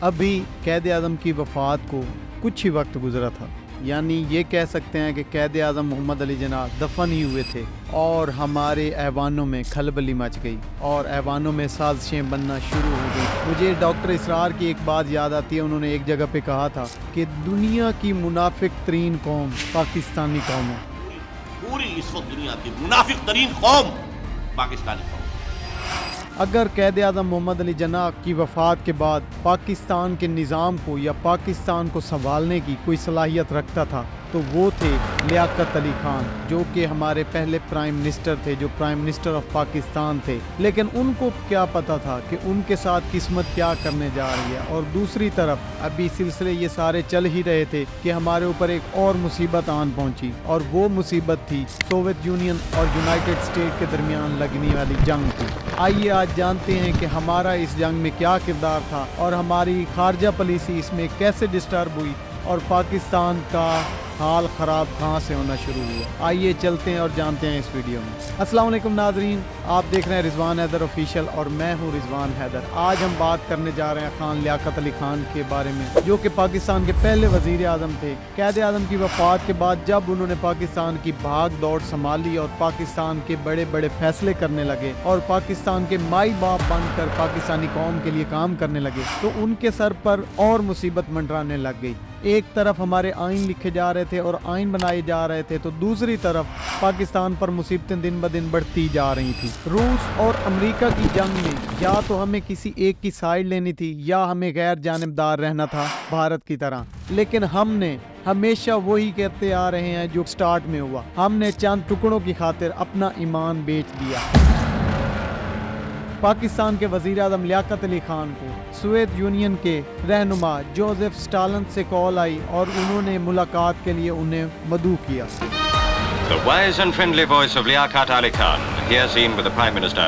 ابھی قائد اعظم کی وفات کو کچھ ہی وقت گزرا تھا، یعنی یہ کہہ سکتے ہیں کہ قائد اعظم محمد علی جناح دفن ہی ہوئے تھے اور ہمارے ایوانوں میں کھلبلی مچ گئی اور ایوانوں میں سازشیں بننا شروع ہو گئی۔ مجھے ڈاکٹر اسرار کی ایک بات یاد آتی ہے، انہوں نے ایک جگہ پہ کہا تھا کہ دنیا کی منافق ترین قوم پاکستانی قوم ہے۔ پوری اس وقت دنیا کی منافق ترین قوم پاکستانی قوم۔ اگر قائد اعظم محمد علی جناح کی وفات کے بعد پاکستان کے نظام کو یا پاکستان کو سنبھالنے کی کوئی صلاحیت رکھتا تھا تو وہ تھے لیاقت علی خان، جو کہ ہمارے پہلے پرائم منسٹر تھے، جو پرائم منسٹر آف پاکستان تھے۔ لیکن ان کو کیا پتا تھا کہ ان کے ساتھ قسمت کیا کرنے جا رہی ہے۔ اور دوسری طرف ابھی سلسلے یہ سارے چل ہی رہے تھے کہ ہمارے اوپر ایک اور مصیبت آن پہنچی، اور وہ مصیبت تھی سوویت یونین اور یونائٹڈ اسٹیٹ کے درمیان لگنے والی جنگ تھی۔ آئیے آج جانتے ہیں کہ ہمارا اس جنگ میں کیا کردار تھا اور ہماری خارجہ پالیسی اس میں کیسے ڈسٹرب ہوئی اور پاکستان کا حال خراب کہاں سے ہونا شروع ہوا۔ آئیے چلتے ہیں اور جانتے ہیں اس ویڈیو میں۔ السلام علیکم ناظرین، آپ دیکھ رہے ہیں رضوان حیدر آفیشیل اور میں ہوں رضوان حیدر۔ آج ہم بات کرنے جا رہے ہیں خان لیاقت علی خان کے بارے میں، جو کہ پاکستان کے پہلے وزیر اعظم تھے۔ قائد اعظم کی وفات کے بعد جب انہوں نے پاکستان کی بھاگ دوڑ سنبھالی اور پاکستان کے بڑے بڑے فیصلے کرنے لگے اور پاکستان کے مائی باپ بن کر پاکستانی قوم کے لیے کام کرنے لگے، تو ان کے سر پر اور مصیبت منڈرانے لگ گئی۔ ایک طرف ہمارے آئین لکھے جا رہے تھے اور آئین بنائے جا رہے تھے، تو دوسری طرف پاکستان پر مصیبتیں دن بدن بڑھتی جا رہی تھی۔ روس اور امریکہ کی جنگ میں یا تو ہمیں کسی ایک کی سائیڈ لینی تھی یا ہمیں غیر جانبدار رہنا تھا بھارت کی طرح، لیکن ہم نے ہمیشہ وہی کہتے آ رہے ہیں جو سٹارٹ میں ہوا، ہم نے چند ٹکڑوں کی خاطر اپنا ایمان بیچ دیا۔ پاکستان کے وزیر اعظم لیاقت علی خان کو سوویت یونین کے رہنما جوزف اسٹالن سے کال آئی اور انہوں نے ملاقات کے لیے انہیں مدعو کیا۔ The wise and friendly voice of Liaquat Ali Khan, here seen with the Prime Minister,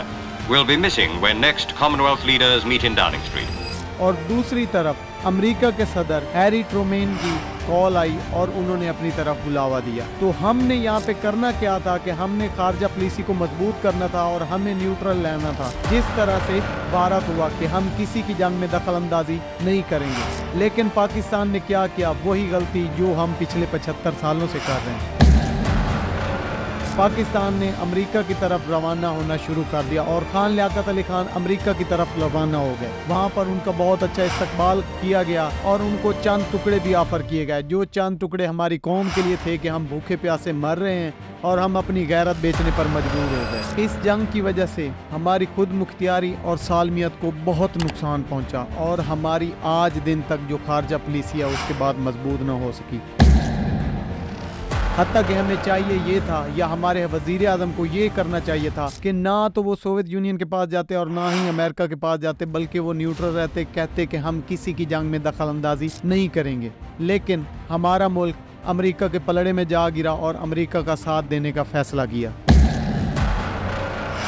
will be missing when next Commonwealth leaders meet in Downing Street. اور دوسری طرف امریکہ کے صدر ہیری ٹرومین کی کال آئی اور انہوں نے اپنی طرف بلاوا دیا۔ تو ہم نے یہاں پہ کرنا کیا تھا کہ ہم نے خارجہ پالیسی کو مضبوط کرنا تھا اور ہمیں نیوٹرل لینا تھا، جس طرح سے بھارت ہوا کہ ہم کسی کی جنگ میں دخل اندازی نہیں کریں گے۔ لیکن پاکستان نے کیا کیا؟ وہی غلطی جو ہم پچھلے 75 سالوں سے کر رہے ہیں۔ پاکستان نے امریکہ کی طرف روانہ ہونا شروع کر دیا اور خان لیاقت علی خان امریکہ کی طرف روانہ ہو گئے۔ وہاں پر ان کا بہت اچھا استقبال کیا گیا اور ان کو چند ٹکڑے بھی آفر کیے گئے، جو چند ٹکڑے ہماری قوم کے لیے تھے کہ ہم بھوکے پیاسے مر رہے ہیں اور ہم اپنی غیرت بیچنے پر مجبور ہو گئے۔ اس جنگ کی وجہ سے ہماری خود مختاری اور سالمیت کو بہت نقصان پہنچا اور ہماری آج دن تک جو خارجہ پالیسی ہے اس کے بعد مضبوط نہ ہو سکی۔ حتیٰ کہ ہمیں چاہیے یہ تھا یا ہمارے وزیر اعظم کو یہ کرنا چاہیے تھا کہ نہ تو وہ سوویت یونین کے پاس جاتے اور نہ ہی امریکہ کے پاس جاتے، بلکہ وہ نیوٹرل رہتے، کہتے کہ ہم کسی کی جنگ میں دخل اندازی نہیں کریں گے۔ لیکن ہمارا ملک امریکہ کے پلڑے میں جا گرا اور امریکہ کا ساتھ دینے کا فیصلہ کیا۔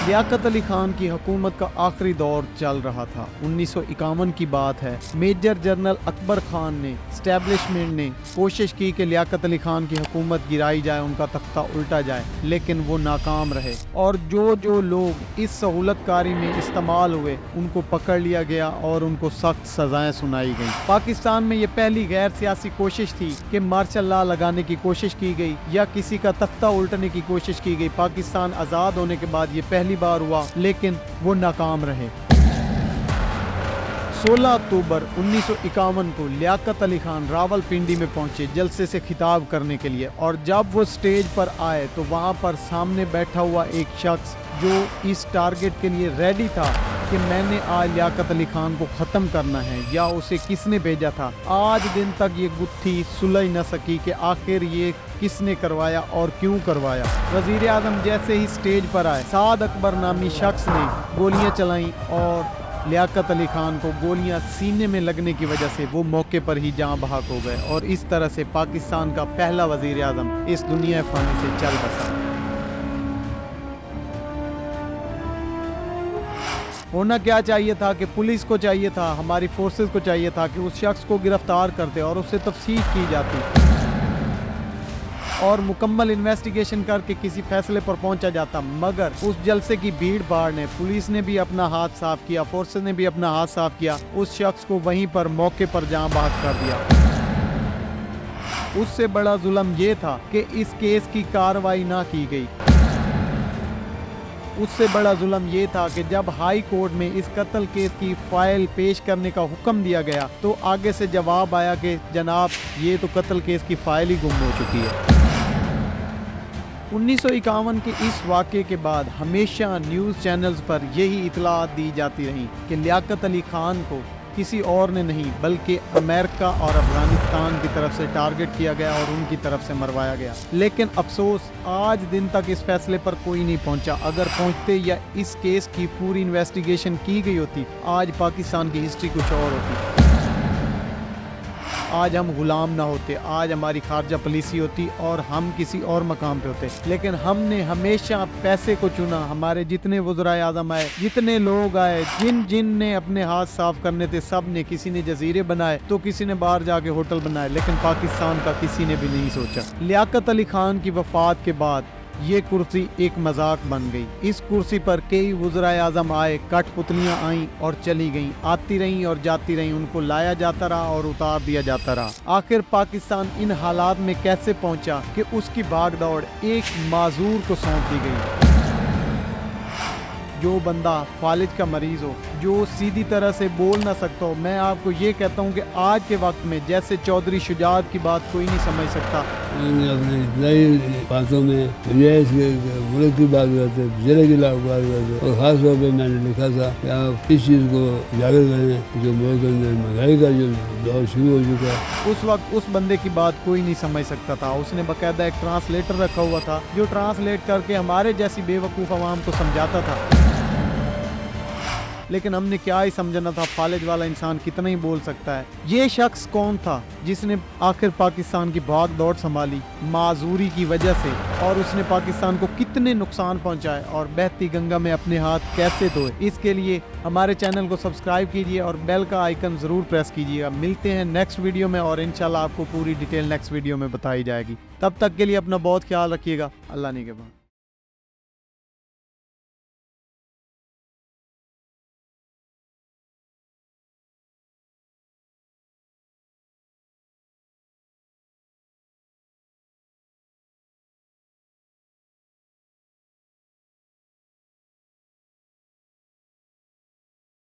لیاقت علی خان کی حکومت کا آخری دور چل رہا تھا، 1951 کی بات ہے۔ میجر جنرل اکبر خان نے اسٹیبلشمنٹ نے کوشش کی کہ لیاقت علی خان کی حکومت گرائی جائے، ان کا تختہ الٹا جائے، لیکن وہ ناکام رہے اور جو لوگ اس سہولت کاری میں استعمال ہوئے ان کو پکڑ لیا گیا اور ان کو سخت سزائیں سنائی گئیں۔ پاکستان میں یہ پہلی غیر سیاسی کوشش تھی کہ مارشل لا لگانے کی کوشش کی گئی یا کسی کا تختہ الٹنے کی کوشش کی گئی۔ پاکستان آزاد ہونے کے بعد یہ پہلی بار ہوا، لیکن وہ ناکام رہے۔ 16 اکتوبر 1951 کو لیاقت علی خان راول پنڈی میں پہنچے جلسے سے خطاب کرنے کے لیے، اور جب وہ سٹیج پر آئے تو وہاں پر سامنے بیٹھا ہوا ایک شخص جو اس ٹارگٹ کے لیے ریڈی تھا کہ میں نے آج لیاقت علی خان کو ختم کرنا ہے، یا اسے کس نے بھیجا تھا، آج دن تک یہ گتھی سلجھ نہ سکی کہ آخر یہ کس نے کروایا اور کیوں کروایا۔ وزیر اعظم جیسے ہی سٹیج پر آئے، سعد اکبر نامی شخص نے گولیاں چلائیں اور لیاقت علی خان کو گولیاں سینے میں لگنے کی وجہ سے وہ موقع پر ہی جاں بحق ہو گئے، اور اس طرح سے پاکستان کا پہلا وزیر اعظم اس دنیا فانی سے چل بسا۔ ہونا کیا چاہیے تھا کہ پولیس کو چاہیے تھا، ہماری فورسز کو چاہیے تھا کہ اس شخص کو گرفتار کرتے اور اس سے تفتیش کی جاتی۔ اور مکمل انویسٹیگیشن کر کے کسی فیصلے پر پہنچا جاتا، مگر اس جلسے کی بھیڑ بھاڑ نے، پولیس نے بھی اپنا ہاتھ صاف کیا، فورسز نے بھی اپنا ہاتھ صاف کیا، اس شخص کو وہیں پر موقع پر جاں بحق کر دیا۔ اس سے بڑا ظلم یہ تھا کہ اس کیس کی کارروائی نہ کی گئی۔ اس سے بڑا ظلم یہ تھا کہ جب ہائی کورٹ میں اس قتل کیس کی فائل پیش کرنے کا حکم دیا گیا تو آگے سے جواب آیا کہ جناب یہ تو قتل کیس کی فائل ہی گم ہو چکی ہے۔ 1951 کے اس واقعے کے بعد ہمیشہ نیوز چینلز پر یہی اطلاعات دی جاتی رہیں کہ لیاقت علی خان کو کسی اور نے نہیں بلکہ امریکہ اور افغانستان کی طرف سے ٹارگٹ کیا گیا اور ان کی طرف سے مروایا گیا۔ لیکن افسوس آج دن تک اس فیصلے پر کوئی نہیں پہنچا۔ اگر پہنچتے یا اس کیس کی پوری انویسٹیگیشن کی گئی ہوتی، آج پاکستان کی ہسٹری کچھ اور ہوتی۔ آج ہم غلام نہ ہوتے، آج ہماری خارجہ پالیسی ہوتی اور ہم کسی اور مقام پہ ہوتے، لیکن ہم نے ہمیشہ پیسے کو چنا۔ ہمارے جتنے وزرائے اعظم آئے، جتنے لوگ آئے، جن نے اپنے ہاتھ صاف کرنے تھے، سب نے، کسی نے جزیرے بنائے تو کسی نے باہر جا کے ہوٹل بنائے، لیکن پاکستان کا کسی نے بھی نہیں سوچا۔ لیاقت علی خان کی وفات کے بعد یہ کرسی ایک مذاق بن گئی۔ اس کرسی پر کئی وزرائے اعظم آئے، کٹ پتلیاں آئیں اور چلی گئیں، آتی رہیں اور جاتی رہیں، ان کو لایا جاتا رہا اور اتار دیا جاتا رہا۔ آخر پاکستان ان حالات میں کیسے پہنچا کہ اس کی بھاگ دوڑ ایک معذور کو سونپ دی گئی۔ جو بندہ فالج کا مریض ہو، جو سیدھی طرح سے بول نہ سکتا ہو، میں آپ کو یہ کہتا ہوں کہ آج کے وقت میں جیسے چودھری شجاعت کی بات کوئی نہیں سمجھ سکتا۔ اپنے ابتدائی باتوں میں ملک کی بات کرتے، ضلع کی بات کرتے، اور خاص طور پہ میں نے لکھا تھا کہ آپ اس چیز کو اجاگر کریں جو ملک کے اندر مہنگائی کا جو دور شروع ہو چکا ہے۔ اس وقت اس بندے کی بات کوئی نہیں سمجھ سکتا تھا۔ اس نے باقاعدہ ایک ٹرانسلیٹر رکھا ہوا تھا جو ٹرانسلیٹ کر کے ہمارے جیسی بے وقوف عوام کو سمجھاتا تھا، لیکن ہم نے کیا ہی سمجھنا تھا فالج والا انسان کتنا ہی بول سکتا ہے۔ یہ شخص کون تھا جس نے آخر پاکستان کی بھاگ دوڑ سنبھالی معذوری کی وجہ سے، اور اس نے پاکستان کو کتنے نقصان پہنچائے اور بہتی گنگا میں اپنے ہاتھ کیسے دھوئے۔ اس کے لیے ہمارے چینل کو سبسکرائب کیجئے اور بیل کا آئیکن ضرور پریس کیجئے گا۔ ملتے ہیں نیکسٹ ویڈیو میں اور انشاءاللہ آپ کو پوری ڈیٹیل نیکسٹ ویڈیو میں بتائی جائے گی۔ تب تک کے لیے اپنا بہت خیال رکھیے گا۔ اللہ نگہبان۔